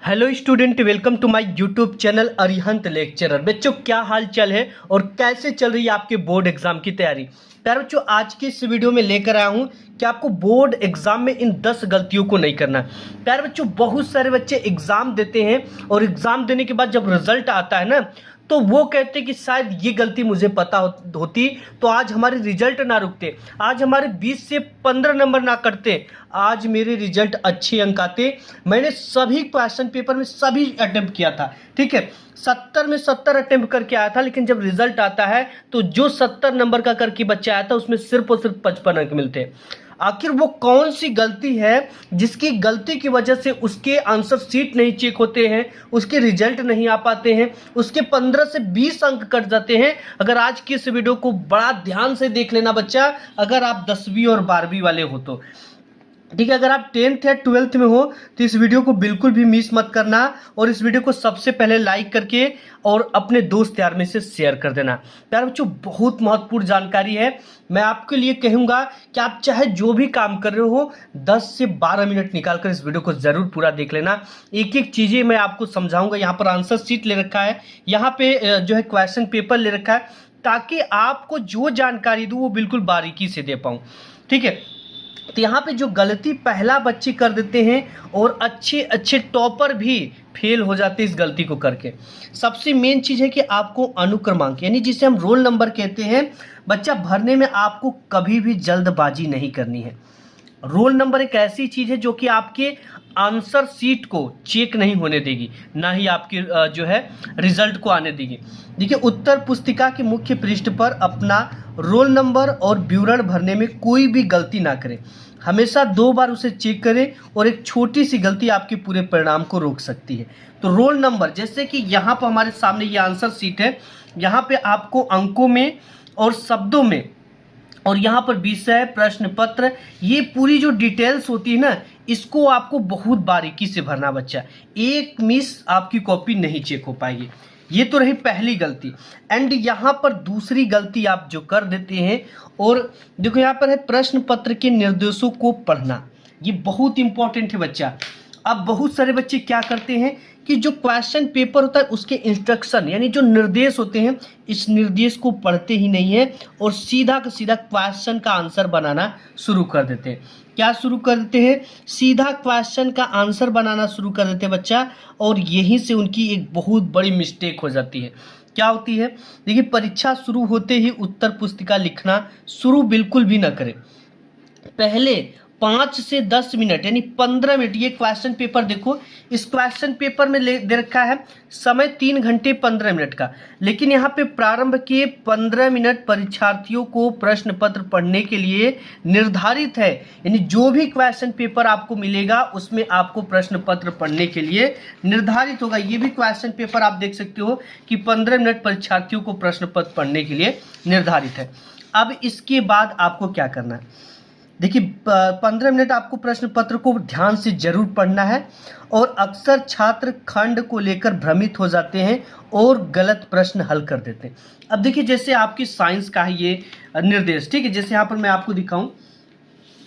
Hello student, welcome to my YouTube channel Arihant lecturer. बच्चों, क्या हाल चाल है और कैसे चल रही है आपके बोर्ड एग्जाम की तैयारी। प्यारे बच्चों, आज की इस वीडियो में लेकर आया हूं कि आपको बोर्ड एग्जाम में इन 10 गलतियों को नहीं करना। प्यारे बच्चों, बहुत सारे बच्चे एग्जाम देते हैं और एग्जाम देने के बाद जब रिजल्ट आता है ना, तो वो कहते कि शायद ये गलती मुझे पता होती तो आज हमारे रिजल्ट ना रुकते, आज हमारे 20 से 15 नंबर ना कटते, आज मेरे रिजल्ट अच्छे अंक आते। मैंने सभी क्वेश्चन पेपर में सभी अटेम्प्ट किया था, ठीक है, 70 में 70 अटेम्प्ट करके आया था, लेकिन जब रिजल्ट आता है तो जो 70 नंबर का करके बच्चा आया था उसमें सिर्फ और सिर्फ 55 अंक मिलते हैं। आखिर वो कौन सी गलती है जिसकी गलती की वजह से उसके आंसर शीट नहीं चेक होते हैं, उसके रिजल्ट नहीं आ पाते हैं, उसके 15 से 20 अंक कट जाते हैं। अगर आज की इस वीडियो को बड़ा ध्यान से देख लेना बच्चा, अगर आप 10वीं और 12वीं वाले हो तो ठीक है। अगर आप 10th या 12th में हो तो इस वीडियो को बिल्कुल भी मिस मत करना और इस वीडियो को सबसे पहले लाइक करके और अपने दोस्त यार में से शेयर कर देना। प्यारे बच्चों, बहुत महत्वपूर्ण जानकारी है। मैं आपके लिए कहूँगा कि आप चाहे जो भी काम कर रहे हो 10 से 12 मिनट निकाल कर इस वीडियो को ज़रूर पूरा देख लेना। एक एक चीज़ें मैं आपको समझाऊंगा। यहाँ पर आंसर शीट ले रखा है, यहाँ पे जो है क्वेश्चन पेपर ले रखा है, ताकि आपको जो जानकारी दूँ वो बिल्कुल बारीकी से दे पाऊँ, ठीक है। तो यहाँ पे जो गलती पहला बच्चे कर देते हैं और अच्छे अच्छे टॉपर भी फेल हो जाते हैं इस गलती को करके। सबसे मेन चीज़ है कि आपको अनुक्रमांक यानी जिसे हम रोल नंबर कहते हैं, बच्चा भरने में आपको कभी भी जल्दबाजी नहीं करनी है। रोल नंबर एक ऐसी चीज़ है जो कि आपके आंसर शीट को चेक नहीं होने देगी, ना ही आपके जो है रिजल्ट को आने देगी। देखिए, उत्तर पुस्तिका के मुख्य पृष्ठ पर अपना रोल नंबर और विवरण भरने में कोई भी गलती ना करें। हमेशा 2 बार उसे चेक करें और एक छोटी सी गलती आपके पूरे परिणाम को रोक सकती है। तो रोल नंबर, जैसे कि यहाँ पर हमारे सामने ये आंसर शीट है, यहाँ पे आपको अंकों में और शब्दों में और यहाँ पर विषय, प्रश्न पत्र, ये पूरी जो डिटेल्स होती है ना, इसको आपको बहुत बारीकी से भरना बच्चा। एक मिस आपकी कॉपी नहीं चेक हो पाएगी। ये तो रही पहली गलती। एंड यहाँ पर दूसरी गलती आप जो कर देते हैं, और देखो यहाँ पर है प्रश्न पत्र के निर्देशों को पढ़ना। ये बहुत इंपॉर्टेंट है बच्चा। अब बहुत सारे बच्चे क्या करते हैं कि जो क्वेश्चन पेपर होता है उसके इंस्ट्रक्शन यानी जो निर्देश होते हैं, इस निर्देश को पढ़ते ही नहीं है और सीधा का सीधा क्वेश्चन का आंसर बनाना शुरू कर देते हैं। क्या शुरू कर देते हैं? सीधा क्वेश्चन का आंसर बनाना शुरू कर देते हैं बच्चा, और यहीं से उनकी एक बहुत बड़ी मिस्टेक हो जाती है। क्या होती है? देखिए, परीक्षा शुरू होते ही उत्तर पुस्तिका लिखना शुरू बिल्कुल भी ना करें। पहले 5 से 10 मिनट यानी 15 मिनट, ये क्वेश्चन पेपर देखो, इस क्वेश्चन पेपर में दे रखा है समय 3 घंटे 15 मिनट का, लेकिन यहाँ पे प्रारंभ के 15 मिनट परीक्षार्थियों को प्रश्न पत्र पढ़ने के लिए निर्धारित है। यानी जो भी क्वेश्चन पेपर आपको मिलेगा उसमें आपको प्रश्न पत्र पढ़ने के लिए निर्धारित होगा। ये भी क्वेश्चन पेपर आप देख सकते हो कि 15 मिनट परीक्षार्थियों को प्रश्न पत्र पढ़ने के लिए निर्धारित है। अब इसके बाद आपको क्या करना है? देखिए, 15 मिनट आपको प्रश्न पत्र को ध्यान से जरूर पढ़ना है, और अक्सर छात्र खंड को लेकर भ्रमित हो जाते हैं और गलत प्रश्न हल कर देते हैं। अब देखिए, जैसे आपकी साइंस का है ये निर्देश, ठीक है, जैसे यहाँ पर मैं आपको दिखाऊं,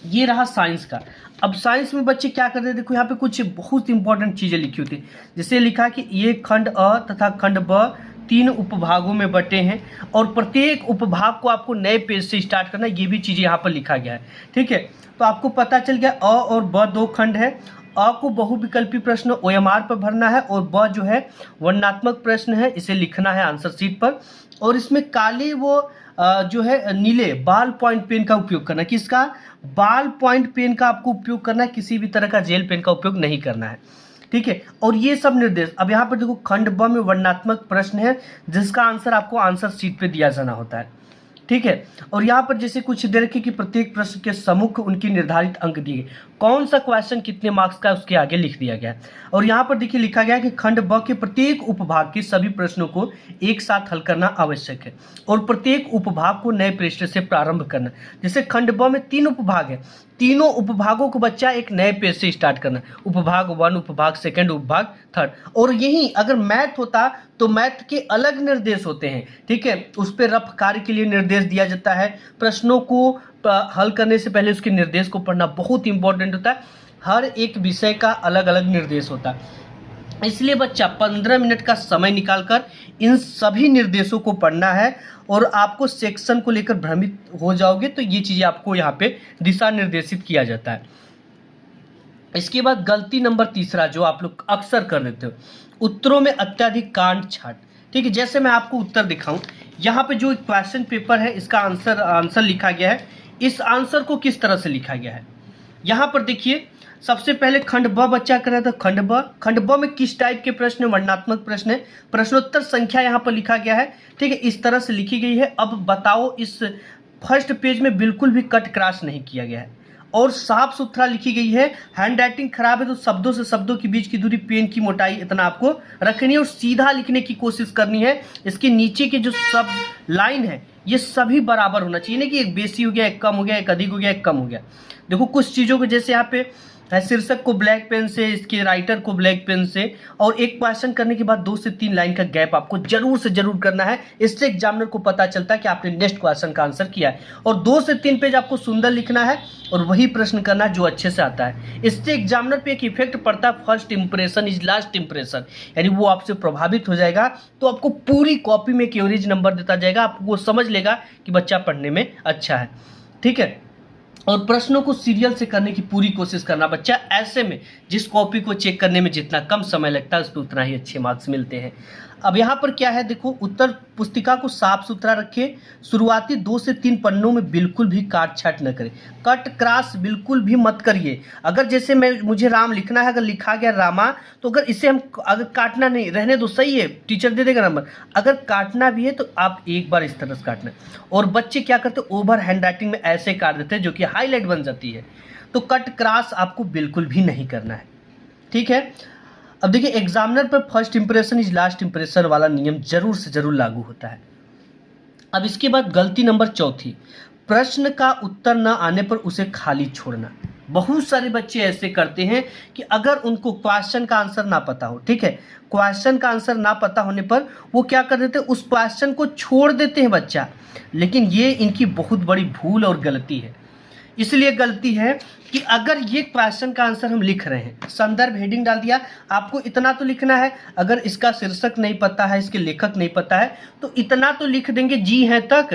ये रहा साइंस का। अब साइंस में बच्चे क्या करते हैं, देखो यहाँ पे कुछ बहुत इंपॉर्टेंट चीज़ें लिखी होती हैं। जैसे लिखा कि ये खंड अ तथा खंड ब 3 उपभागों में बटे हैं और प्रत्येक उपभाग को आपको नए पेज से स्टार्ट करना है। ये भी चीज़ें यहाँ पर लिखा गया है, ठीक है। तो आपको पता चल गया अ और ब 2 खंड है। अ को बहुविकल्पी प्रश्न OMR पर भरना है और ब जो है वर्णनात्मक प्रश्न है, इसे लिखना है आंसर शीट पर। और इसमें काले वो जो है नीले बाल पॉइंट पेन का उपयोग करना है। किसका? बाल पॉइंट पेन का आपको उपयोग करना है, किसी भी तरह का जेल पेन का उपयोग नहीं करना है, ठीक है। और ये सब निर्देश। अब यहाँ पर देखो, खंड ब में वर्णनात्मक प्रश्न है जिसका आंसर आपको आंसर शीट पे दिया जाना होता है, ठीक है। और यहाँ पर जैसे कुछ दे रखे कि प्रत्येक प्रश्न के सम्मुख उनकी निर्धारित अंक दिए गए, कौन सा क्वेश्चन कितने मार्क्स का उसके आगे लिख दिया गया है। और यहाँ पर देखिए लिखा गया है कि खंड ब के प्रत्येक उपभाग के सभी प्रश्नों को एक साथ हल करना आवश्यक है और प्रत्येक उपभाग को नए पृष्ठ से प्रारंभ करना। जैसे खंड ब में 3 उपभाग है, तीनों उपभागों को बच्चा एक नए पेज से स्टार्ट करना, उपभाग 1, उपभाग 2, उपभाग 3। और यही अगर मैथ होता तो मैथ के अलग निर्देश होते हैं, ठीक है। उस पर रफ कार्य के लिए निर्देश दिया जाता है। प्रश्नों को हल करने से पहले उसके निर्देश को पढ़ना बहुत इंपॉर्टेंट होता है। हर एक विषय का अलग अलग निर्देश होता है। इसलिए बच्चा 15 मिनट का समय निकालकर इन सभी निर्देशों को पढ़ना है और आपको सेक्शन को लेकर भ्रमित हो जाओगे तो ये चीज़ें आपको यहाँ पे दिशा निर्देशित किया जाता है। इसके बाद गलती नंबर तीसरा जो आप लोग अक्सर कर देते हो, उत्तरों में अत्यधिक काट छांट। ठीक है, जैसे मैं आपको उत्तर दिखाऊं, यहाँ पे जो क्वेश्चन पेपर है इसका आंसर लिखा गया है। इस आंसर को किस तरह से लिखा गया है, यहाँ पर देखिए। सबसे पहले खंड ब बच्चा कर रहा था, खंड ब में किस टाइप के प्रश्न है, वर्णनात्मक प्रश्न है, प्रश्नोत्तर संख्या यहाँ पर लिखा गया है। ठीक है, इस तरह से लिखी गई है। अब बताओ, इस फर्स्ट पेज में बिल्कुल भी कट क्रॉस नहीं किया गया है और साफ सुथरा लिखी गई है। हैंड राइटिंग खराब है तो शब्दों से शब्दों के बीच की दूरी, पेन की मोटाई इतना आपको रखनी है और सीधा लिखने की कोशिश करनी है। इसके नीचे के जो सब लाइन है ये सभी बराबर होना चाहिए, नहीं कि एक बेसी हो गया, एक कम हो गया, एक अधिक हो गया, एक कम हो गया। देखो कुछ चीज़ों को, जैसे यहाँ पे शीर्षक को ब्लैक पेन से, इसके राइटर को ब्लैक पेन से, और एक क्वेश्चन करने के बाद 2 से 3 लाइन का गैप आपको जरूर से जरूर करना है। इससे एग्जामिनर को पता चलता है कि आपने नेक्स्ट क्वेश्चन का आंसर किया है। और 2 से 3 पेज आपको सुंदर लिखना है और वही प्रश्न करना है जो अच्छे से आता है। इससे एग्जामिनर पे एक इफेक्ट पड़ता है, first impression is last impression, यानी वो आपसे प्रभावित हो जाएगा तो आपको पूरी कॉपी में एक एवरेज नंबर देता जाएगा। आपको वो समझ लेगा कि बच्चा पढ़ने में अच्छा है। ठीक है, और प्रश्नों को सीरियल से करने की पूरी कोशिश करना बच्चा। ऐसे में जिस कॉपी को चेक करने में जितना कम समय लगता है उस पर उतना ही अच्छे मार्क्स मिलते हैं। अब यहाँ पर क्या है, देखो, उत्तर पुस्तिका को साफ सुथरा रखिए। शुरुआती 2 से 3 पन्नों में बिल्कुल भी काट छाट न करें, कट क्रॉस बिल्कुल भी मत करिए। अगर जैसे मुझे राम लिखना है, अगर लिखा गया रामा, तो अगर इसे हम अगर काटना नहीं, रहने दो, सही है, टीचर दे देगा नंबर। अगर काटना भी है तो आप एक बार इस तरह से काटना। और बच्चे क्या करते हैं, ओवर हैंड राइटिंग में ऐसे काट देते हैं जो कि हाईलाइट बन जाती है। तो कट क्रॉस आपको बिल्कुल भी नहीं करना है। ठीक है, अब देखिए, एग्जामिनर पर first impression is last impression वाला नियम जरूर से जरूर लागू होता है। अब इसके बाद गलती नंबर चौथी, प्रश्न का उत्तर न आने पर उसे खाली छोड़ना। बहुत सारे बच्चे ऐसे करते हैं कि अगर उनको क्वेश्चन का आंसर ना पता हो, ठीक है, क्वेश्चन का आंसर ना पता होने पर वो क्या कर देते हैं, उस क्वेश्चन को छोड़ देते हैं बच्चा। लेकिन ये इनकी बहुत बड़ी भूल और गलती है। इसलिए गलती है कि अगर ये क्वेश्चन का आंसर हम लिख रहे हैं, संदर्भ हेडिंग डाल दिया, आपको इतना तो लिखना है। अगर इसका शीर्षक नहीं पता है, इसके लेखक नहीं पता है, तो इतना तो लिख देंगे जी हैं तक,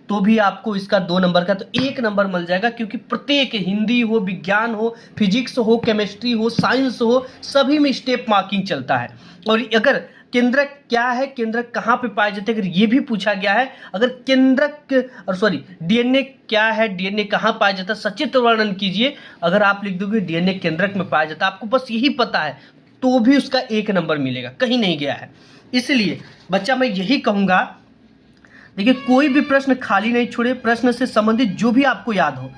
तो भी आपको इसका 2 नंबर का तो 1 नंबर मिल जाएगा। क्योंकि प्रत्येक, हिंदी हो, विज्ञान हो, फिजिक्स हो, केमिस्ट्री हो, साइंस हो, सभी में स्टेप मार्किंग चलता है। और अगर केंद्रक क्या है, केंद्रक कहाँ पे पाए जाते हैं, अगर ये भी पूछा गया है, अगर डीएनए क्या है, डीएनए कहाँ पाया जाता है, सचित्र वर्णन कीजिए। अगर आप लिख दोगे डीएनए केंद्रक में पाया जाता है, आपको बस यही पता है, तो भी उसका 1 नंबर मिलेगा, कहीं नहीं गया है। इसलिए बच्चा मैं यही कहूँगा, देखिए, कोई भी प्रश्न खाली नहीं छोड़े। प्रश्न से संबंधित जो भी आपको याद हो,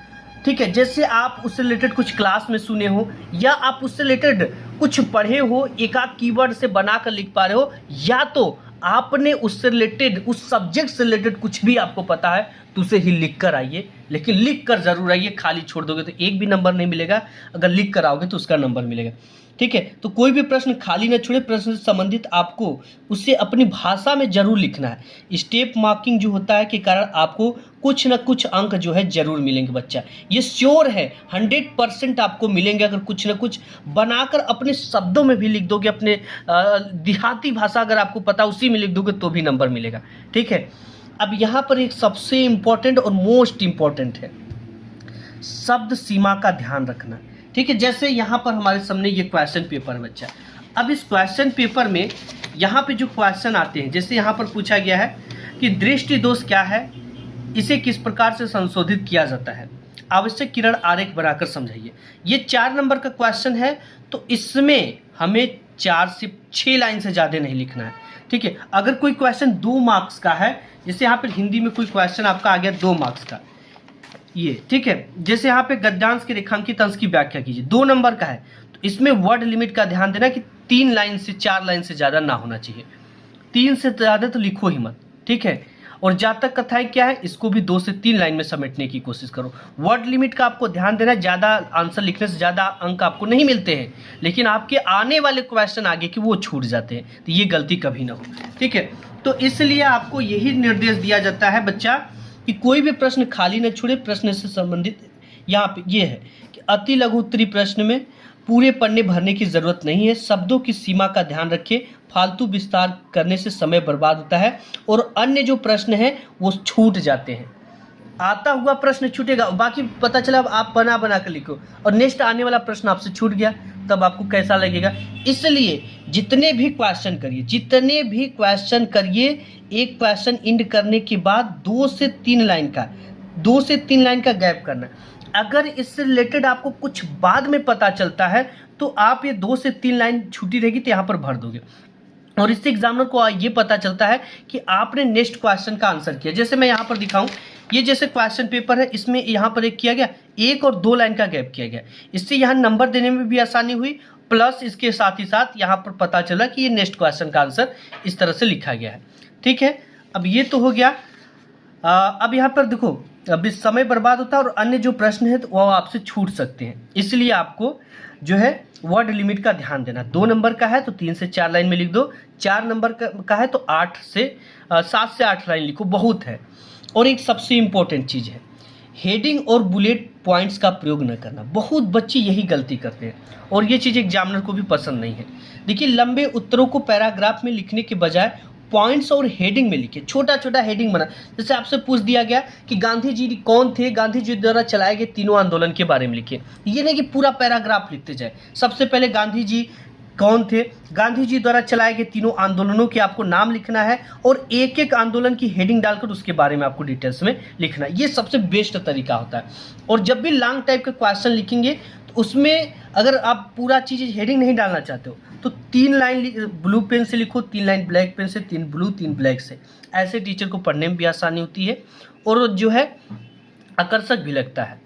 ठीक है, जैसे आप उससे रिलेटेड कुछ क्लास में सुने हो या आप उससे रिलेटेड कुछ पढ़े हो, एक आध कीवर्ड से बनाकर लिख पा रहे हो, या तो आपने उससे रिलेटेड, उस सब्जेक्ट से रिलेटेड कुछ भी आपको पता है, तो उसे ही लिख कर आइए। लेकिन लिख कर जरूर आइए, खाली छोड़ दोगे तो एक भी नंबर नहीं मिलेगा। अगर लिख कर आओगे तो उसका नंबर मिलेगा। ठीक है, तो कोई भी प्रश्न खाली न छोड़े। प्रश्न से संबंधित आपको उसे अपनी भाषा में जरूर लिखना है। स्टेप मार्किंग जो होता है के कारण आपको कुछ न कुछ अंक जो है जरूर मिलेंगे बच्चा, ये श्योर है, 100% आपको मिलेंगे। अगर कुछ न कुछ बनाकर अपने शब्दों में भी लिख दोगे, अपने देहाती भाषा अगर आपको पता उसी में लिख दोगे तो भी नंबर मिलेगा। ठीक है, अब यहाँ पर एक सबसे इम्पोर्टेंट और मोस्ट इम्पोर्टेंट है, शब्द सीमा का ध्यान रखना। ठीक है, जैसे यहाँ पर हमारे सामने ये क्वेश्चन पेपर है बच्चा। अब इस क्वेश्चन पेपर में यहाँ पे जो क्वेश्चन आते हैं, जैसे यहाँ पर पूछा गया है कि दृष्टि दोष क्या है, इसे किस प्रकार से संशोधित किया जाता है, आवश्यक किरण आरेख बनाकर समझाइए। ये 4 नंबर का क्वेश्चन है, तो इसमें हमें 4 से 6 लाइन से ज़्यादा नहीं लिखना है। ठीक है, अगर कोई क्वेश्चन 2 मार्क्स का है, जैसे यहाँ पर हिंदी में कोई क्वेश्चन आपका आ गया 2 मार्क्स का, ये ठीक है, जैसे यहाँ पे गद्यांश के रेखांकित अंश की व्याख्या कीजिए, 2 नंबर का है, तो इसमें वर्ड लिमिट का ध्यान देना कि 3 लाइन से 4 लाइन से ज़्यादा ना होना चाहिए। 3 से ज़्यादा तो लिखो ही मत। ठीक है, और जातक कथाएं क्या है, इसको भी 2 से 3 लाइन में समेटने की कोशिश करो। वर्ड लिमिट का आपको ध्यान देना, ज़्यादा आंसर लिखने से ज़्यादा अंक आपको नहीं मिलते हैं, लेकिन आपके आने वाले क्वेश्चन आगे कि वो छूट जाते हैं, तो ये गलती कभी ना हो। ठीक है, तो इसलिए आपको यही निर्देश दिया जाता है बच्चा कि कोई भी प्रश्न खाली न छोड़े। प्रश्न से संबंधित यहाँ पे ये है कि अति लघु उत्तरी प्रश्न में पूरे पन्ने भरने की ज़रूरत नहीं है। शब्दों की सीमा का ध्यान रखें, फालतू विस्तार करने से समय बर्बाद होता है और अन्य जो प्रश्न हैं वो छूट जाते हैं। आता हुआ प्रश्न छूटेगा, बाकी पता चला अब आप बना बना कर लिखो और नेक्स्ट आने वाला प्रश्न आपसे छूट गया, तब आपको कैसा लगेगा। इसलिए जितने भी क्वेश्चन करिए, एक क्वेश्चन इंड करने के बाद 2 से 3 लाइन का गैप करना। अगर इससे रिलेटेड आपको कुछ बाद में पता चलता है तो आप ये 2 से 3 लाइन छूटी रहेगी तो यहाँ पर भर दोगे और इससे एग्जामिनर को ये पता चलता है कि आपने नेक्स्ट क्वेश्चन का आंसर किया। जैसे मैं यहाँ पर दिखाऊं, ये जैसे क्वेश्चन पेपर है, इसमें यहाँ पर एक किया गया, 1 और 2 लाइन का गैप किया गया। इससे यहाँ नंबर देने में भी आसानी हुई, प्लस इसके साथ ही साथ यहाँ पर पता चला कि ये नेक्स्ट क्वेश्चन का आंसर इस तरह से लिखा गया है। ठीक है, अब ये तो हो गया। अब यहाँ पर देखो, अभी समय बर्बाद होता है और अन्य जो प्रश्न है तो वो आपसे छूट सकते हैं, इसलिए आपको जो है वर्ड लिमिट का ध्यान देना। 2 नंबर का है तो 3 से 4 लाइन में लिख दो, 4 नंबर का है तो 7 से 8 लाइन लिखो, बहुत है। और एक सबसे इम्पोर्टेंट चीज़ है, हेडिंग और बुलेट पॉइंट्स का प्रयोग न करना। बहुत बच्चे यही गलती करते हैं और ये चीज़ एग्जामिनर को भी पसंद नहीं है। देखिए, लंबे उत्तरों को पैराग्राफ में लिखने के बजाय पॉइंट्स और हेडिंग में लिखे, छोटा छोटा हेडिंग बना। जैसे आपसे पूछ दिया गया कि गांधी जी कौन थे, गांधी जी द्वारा चलाए गए तीनों आंदोलन के बारे में लिखे। ये नहीं कि पूरा पैराग्राफ लिखते जाए, सबसे पहले गांधी जी कौन थे, गांधी जी द्वारा चलाए गए तीनों आंदोलनों के आपको नाम लिखना है और एक एक आंदोलन की हेडिंग डालकर उसके बारे में आपको डिटेल्स में लिखना है। ये सबसे बेस्ट तरीका होता है। और जब भी लॉन्ग टाइप का क्वेश्चन लिखेंगे तो उसमें अगर आप पूरा चीज़ हेडिंग नहीं डालना चाहते हो तो 3 लाइन ब्लू पेन से लिखो, 3 लाइन ब्लैक पेन से, 3 ब्लू 3 ब्लैक से। ऐसे टीचर को पढ़ने में भी आसानी होती है और जो है आकर्षक भी लगता है।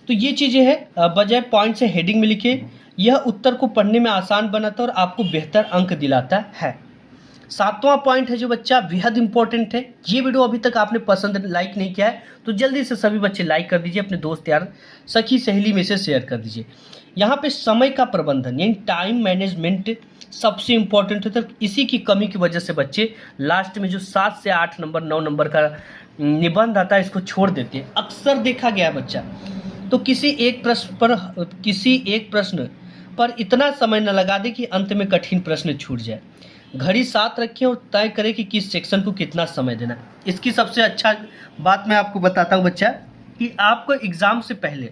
तो ये चीज़ें हैं, बजाय पॉइंट से हेडिंग में लिखे, यह उत्तर को पढ़ने में आसान बनाता है और आपको बेहतर अंक दिलाता है। 7वां पॉइंट है जो बच्चा बेहद इंपॉर्टेंट है। ये वीडियो अभी तक आपने पसंद लाइक नहीं किया है तो जल्दी से सभी बच्चे लाइक कर दीजिए, अपने दोस्त यार सखी सहेली में से शेयर कर दीजिए। यहाँ पे समय का प्रबंधन यानी टाइम मैनेजमेंट सबसे इम्पोर्टेंट होता है। इसी की कमी की वजह से बच्चे लास्ट में जो 7 से 8 नंबर 9 नंबर का निबंध आता है इसको छोड़ देते हैं। अक्सर देखा गया है बच्चा, तो किसी एक प्रश्न पर इतना समय न लगा दे कि अंत में कठिन प्रश्न छूट जाए। घड़ी साथ रखें और तय करें कि किस सेक्शन को कितना समय देना। इसकी सबसे अच्छा बात मैं आपको बताता हूँ बच्चा, कि आपको एग्ज़ाम से पहले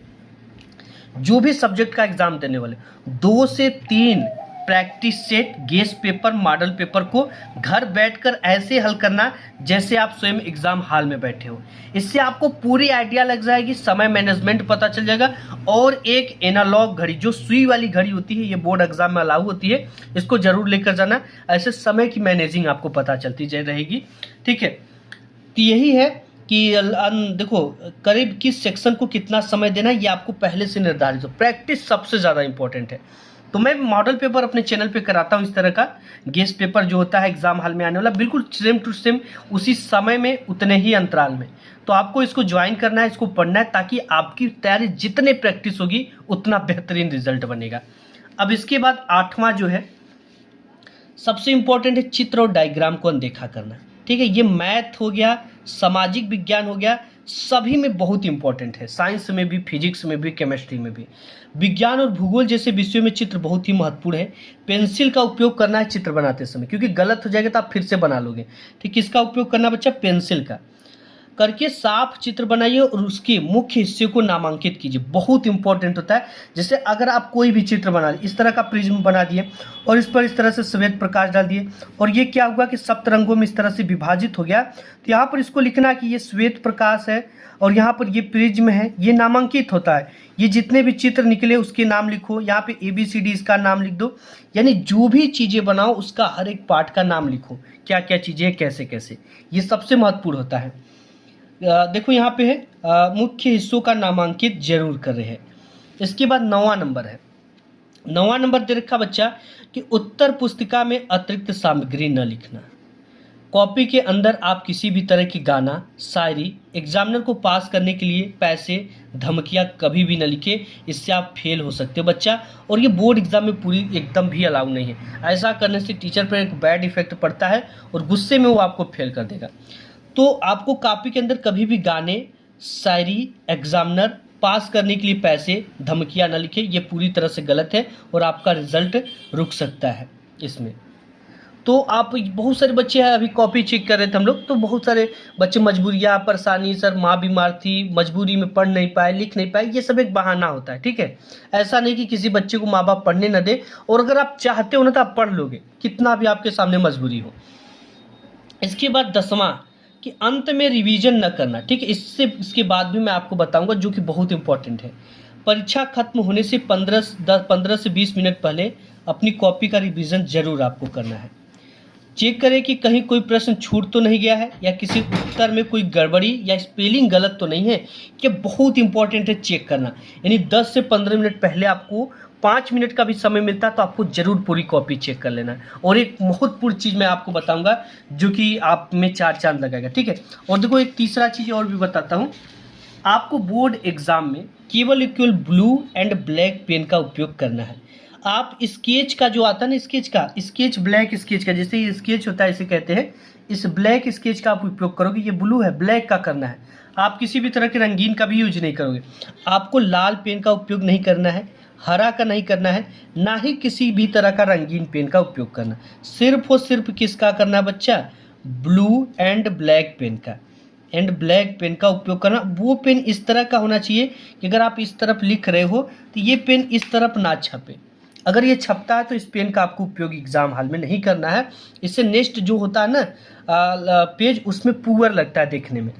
जो भी सब्जेक्ट का एग्ज़ाम देने वाले 2 से 3 practice set, guess paper, model paper को घर बैठकर ऐसे हल करना जैसे आप स्वयं एग्ज़ाम हॉल में बैठे हो। इससे आपको पूरी आइडिया लग जाएगी, समय मैनेजमेंट पता चल जाएगा। और एक एनालॉग घड़ी जो सुई वाली घड़ी होती है, ये बोर्ड एग्जाम में अलाउ होती है, इसको जरूर लेकर जाना। ऐसे समय की मैनेजिंग आपको पता चलती रहेगी। ठीक है, तो यही है कि देखो करीब किस सेक्शन को कितना समय देना ये आपको पहले से निर्धारित हो। प्रैक्टिस सबसे ज़्यादा इंपॉर्टेंट है। तो मैं मॉडल पेपर अपने चैनल पे कराता हूँ इस तरह का, गेस्ट पेपर जो होता है एग्जाम हॉल में आने वाला, बिल्कुल सेम टू सेम उसी समय में उतने ही अंतराल में। तो आपको इसको ज्वाइन करना है, इसको पढ़ना है, ताकि आपकी तैयारी जितने प्रैक्टिस होगी उतना बेहतरीन रिजल्ट बनेगा। अब इसके बाद 8वां जो है सबसे इम्पोर्टेंट है, चित्र और डायग्राम को अनदेखा करना। ठीक है, ये मैथ हो गया, सामाजिक विज्ञान हो गया, सभी में बहुत इंपॉर्टेंट है। साइंस में भी, फिजिक्स में भी, केमिस्ट्री में भी। विज्ञान और भूगोल जैसे विषयों में चित्र बहुत ही महत्वपूर्ण है। पेंसिल का उपयोग करना है चित्र बनाते समय, क्योंकि गलत हो जाएगा तो आप फिर से बना लोगे। ठीक, किसका उपयोग करना बच्चा? पेंसिल का करके साफ चित्र बनाइए और उसके मुख्य हिस्से को नामांकित कीजिए। बहुत इंपॉर्टेंट होता है। जैसे अगर आप कोई भी चित्र बना लिए, इस तरह का प्रिज्म बना दिए और इस पर इस तरह से श्वेत प्रकाश डाल दिए और ये क्या हुआ कि सप्तरंगों में इस तरह से विभाजित हो गया, तो यहाँ पर इसको लिखना कि ये श्वेत प्रकाश है और यहाँ पर ये प्रिज्म है, ये नामांकित होता है। ये जितने भी चित्र निकले उसके नाम लिखो, यहाँ पे ABCD इसका नाम लिख दो। यानी जो भी चीज़ें बनाओ उसका हर एक पार्ट का नाम लिखो, क्या क्या चीज़ें कैसे कैसे, ये सबसे महत्वपूर्ण होता है। देखो यहाँ पे है मुख्य हिस्सों का नामांकित जरूर कर रहे हैं। इसके बाद 9वां नंबर है। 9वां नंबर दे रखा बच्चा कि उत्तर पुस्तिका में अतिरिक्त सामग्री न लिखना। कॉपी के अंदर आप किसी भी तरह की गाना, शायरी, एग्जामिनर को पास करने के लिए पैसे, धमकियाँ कभी भी न लिखे, इससे आप फेल हो सकते हो बच्चा। और ये बोर्ड एग्जाम में पूरी एकदम भी अलाउ नहीं है। ऐसा करने से टीचर पर एक बैड इफेक्ट पड़ता है और गुस्से में वो आपको फेल कर देगा। तो आपको कॉपी के अंदर कभी भी गाने, शायरी, एग्जामिनर पास करने के लिए पैसे, धमकियाँ न लिखें, ये पूरी तरह से गलत है और आपका रिजल्ट रुक सकता है इसमें। तो आप बहुत सारे बच्चे हैं, अभी कॉपी चेक कर रहे थे हम लोग, तो बहुत सारे बच्चे मजबूरियाँ, परेशानी, सर माँ बीमार थी, मजबूरी में पढ़ नहीं पाए, लिख नहीं पाए, ये सब एक बहाना होता है, ठीक है। ऐसा नहीं कि किसी बच्चे को माँ बाप पढ़ने न दे, और अगर आप चाहते हो ना तो आप पढ़ लोगे, कितना भी आपके सामने मजबूरी हो। इसके बाद 10वां कि अंत में रिवीजन न करना, ठीक है। इसके बाद भी मैं आपको बताऊंगा, जो कि बहुत इंपॉर्टेंट है। परीक्षा खत्म होने से 15 से 20 मिनट पहले अपनी कॉपी का रिवीजन जरूर आपको करना है। चेक करें कि कहीं कोई प्रश्न छूट तो नहीं गया है, या किसी उत्तर में कोई गड़बड़ी या स्पेलिंग गलत तो नहीं है। कि बहुत इंपॉर्टेंट है चेक करना, यानी 10 से 15 मिनट पहले आपको 5 मिनट का भी समय मिलता है तो आपको जरूर पूरी कॉपी चेक कर लेना है। और एक महत्वपूर्ण चीज़ मैं आपको बताऊंगा जो कि आप में 4 चांद लगाएगा, ठीक है। और देखो एक तीसरा चीज़ और भी बताता हूँ, आपको बोर्ड एग्जाम में केवल ब्लू एंड ब्लैक पेन का उपयोग करना है। आप स्केच का जो आता है ना, स्केच ब्लैक स्केच का, जैसे ये स्केच होता है इसे कहते हैं, इस ब्लैक स्केच का आप उपयोग करोगे। ये ब्लू है, ब्लैक का करना है। आप किसी भी तरह के रंगीन का भी यूज नहीं करोगे। आपको लाल पेन का उपयोग नहीं करना है, हरा का नहीं करना है, ना ही किसी भी तरह का रंगीन पेन का उपयोग करना। सिर्फ और सिर्फ किसका करना है बच्चा? ब्लू एंड ब्लैक पेन का, एंड ब्लैक पेन का उपयोग करना। वो पेन इस तरह का होना चाहिए कि अगर आप इस तरफ लिख रहे हो तो ये पेन इस तरफ ना छपे। अगर ये छपता है तो इस पेन का आपको उपयोग एग्जाम हॉल में नहीं करना है। इससे नेक्स्ट जो होता है ना पेज, उसमें पुअर लगता है देखने में।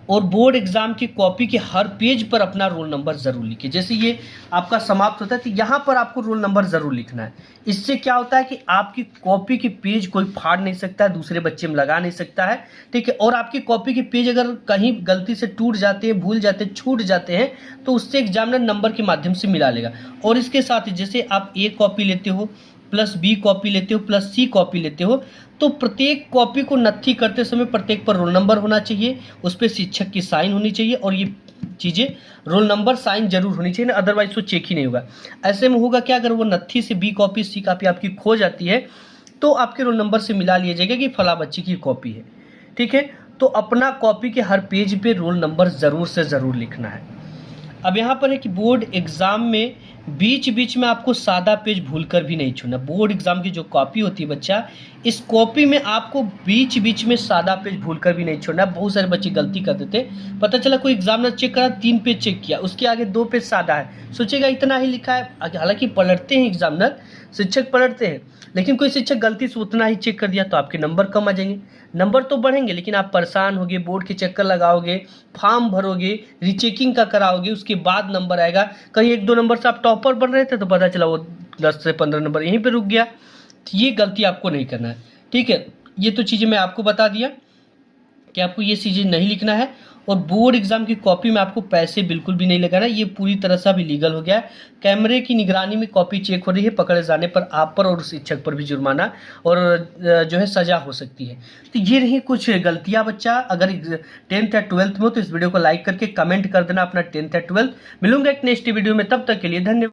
और बोर्ड एग्जाम की कॉपी के हर पेज पर अपना रोल नंबर जरूर लिखिए। जैसे ये आपका समाप्त होता है तो यहाँ पर आपको रोल नंबर जरूर लिखना है। इससे क्या होता है कि आपकी कॉपी के पेज कोई फाड़ नहीं सकता है, दूसरे बच्चे में लगा नहीं सकता है, ठीक है। और आपकी कॉपी के पेज अगर कहीं गलती से टूट जाते हैं, भूल जाते हैं, छूट जाते हैं, तो उससे एग्जामिनर नंबर के माध्यम से मिला लेगा। और इसके साथ ही जैसे आप ए कॉपी लेते हो, प्लस बी कॉपी लेते हो, प्लस सी कॉपी लेते हो, तो प्रत्येक कॉपी को नत्थी करते समय प्रत्येक पर रोल नंबर होना चाहिए, उस पर शिक्षक की साइन होनी चाहिए, और ये चीज़ें रोल नंबर साइन जरूर होनी चाहिए ना, अदरवाइज वो चेक ही नहीं होगा। ऐसे में होगा क्या, अगर वो नत्थी से बी कॉपी सी कॉपी आपकी खो जाती है तो आपके रोल नंबर से मिला लिया जाएगा कि फला बच्चे की कॉपी है, ठीक है। तो अपना कॉपी के हर पेज पे रोल नंबर ज़रूर से ज़रूर लिखना है। अब यहाँ पर है कि बोर्ड एग्जाम में बीच बीच में आपको सादा पेज भूलकर भी नहीं छूना। बोर्ड एग्जाम की जो कॉपी होती है बच्चा, इस कॉपी में आपको बीच बीच में सादा पेज भूलकर भी नहीं छोड़ना। बहुत सारे बच्चे गलती कर देते, पता चला कोई एग्जामिनर चेक करा 3 पेज चेक किया, उसके आगे 2 पेज सादा है, सोचेगा इतना ही लिखा है। हालांकि पलटते हैं एग्जामिनर, शिक्षक पलटते हैं, लेकिन कोई शिक्षक गलती से उतना ही चेक कर दिया तो आपके नंबर कम आ जाएंगे। नंबर तो बढ़ेंगे लेकिन आप परेशान होगे, बोर्ड के चक्कर लगाओगे, फॉर्म भरोगे, रीचेकिंग का कराओगे, उसके बाद नंबर आएगा। कहीं 1-2 नंबर से आप टॉपर बन रहे थे तो पता चला वो 10 से 15 नंबर यहीं पे रुक गया। तो ये गलती आपको नहीं करना है, ठीक है। ये तो चीज़ें मैं आपको बता दिया कि आपको ये चीज़ें नहीं लिखना है। और बोर्ड एग्जाम की कॉपी में आपको पैसे बिल्कुल भी नहीं लगाना, ये पूरी तरह से अभी लीगल हो गया है। कैमरे की निगरानी में कॉपी चेक हो रही है, पकड़े जाने पर आप पर और शिक्षक पर भी जुर्माना और जो है सजा हो सकती है। तो ये रही कुछ गलतियां बच्चा। अगर 10th या 12th में हो तो इस वीडियो को लाइक करके कमेंट कर देना अपना 10th या 12th। मिलूंगा एक नेक्स्ट वीडियो में, तब तक के लिए धन्यवाद।